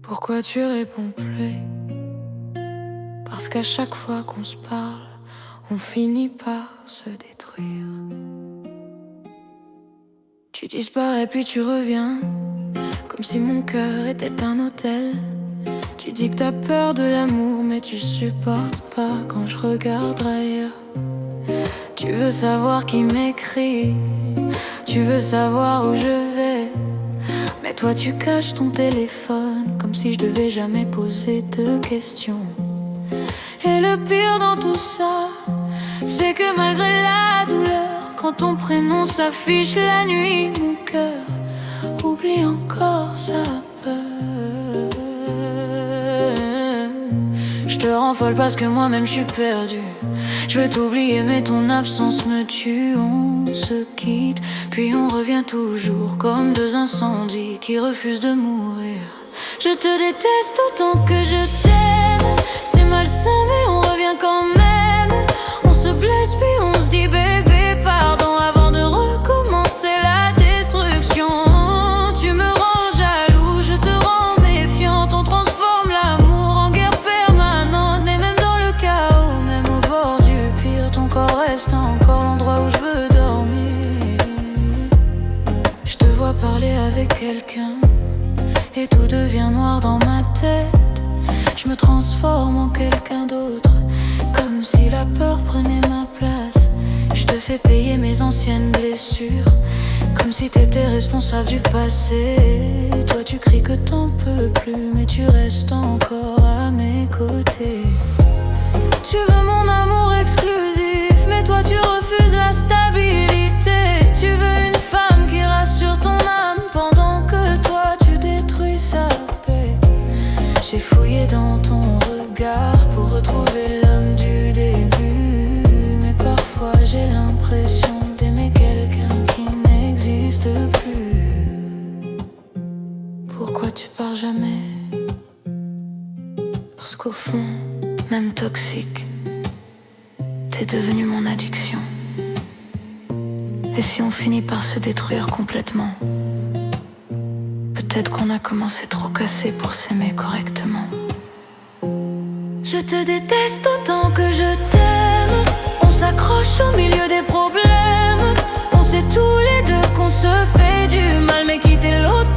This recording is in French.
Pourquoi tu réponds plus? Parce qu'à chaque fois qu'on se parle, on finit par se détruire. Tu disparais puis tu reviens, comme si mon cœur était un hôtel. Tu dis que t'as peur de l'amour, mais tu supportes pas quand je regarde ailleurs. Tu veux savoir qui m'écrit, tu veux savoir où je vais, mais toi tu caches ton téléphone, comme si je devais jamais poser de questions. Et le pire dans tout ça, c'est que malgré la douleur, quand ton prénom s'affiche la nuit, mon cœur oublie encore sa peur. Je te rends folle parce que moi-même je suis perdue. Je veux t'oublier mais ton absence me tue. On se quitte puis on revient toujours comme deux incendies qui refusent de mourir. Je te déteste autant que je t'aime. C'est malsain mais on revient quand même. On se blesse puis on se dit bébé pardon avant de recommencer la destruction. Tu me rends jaloux, je te rends méfiante. On transforme l'amour en guerre permanente. Mais même dans le chaos, même au bord du pire, ton corps reste encore l'endroit où je veux dormir. Je te vois parler avec quelqu'un et tout devient noir dans ma tête. Je me transforme en quelqu'un d'autre, comme si la peur prenait ma place. Je te fais payer mes anciennes blessures, comme si t'étais responsable du passé. Toi tu cries que t'en peux plus, mais tu restes encore à mes côtés. Tu veux mon amour exclusif, mais toi tu refuses la stabilité. Tu veux une femme qui rassure ton âme pendant que toi tu détruis sa paix. J'ai fouillé dans ton regard pour retrouver l'homme du début, mais parfois j'ai l'impression d'aimer quelqu'un qui n'existe plus. Pourquoi tu pars jamais? Parce qu'au fond, même toxique, t'es devenu mon addiction. Et si on finit par se détruire complètement, peut-être qu'on a commencé trop cassé pour s'aimer correctement. Je te déteste autant que je t'aime. On s'accroche au milieu des problèmes. On sait tous les deux qu'on se fait du mal, mais quitter l'autre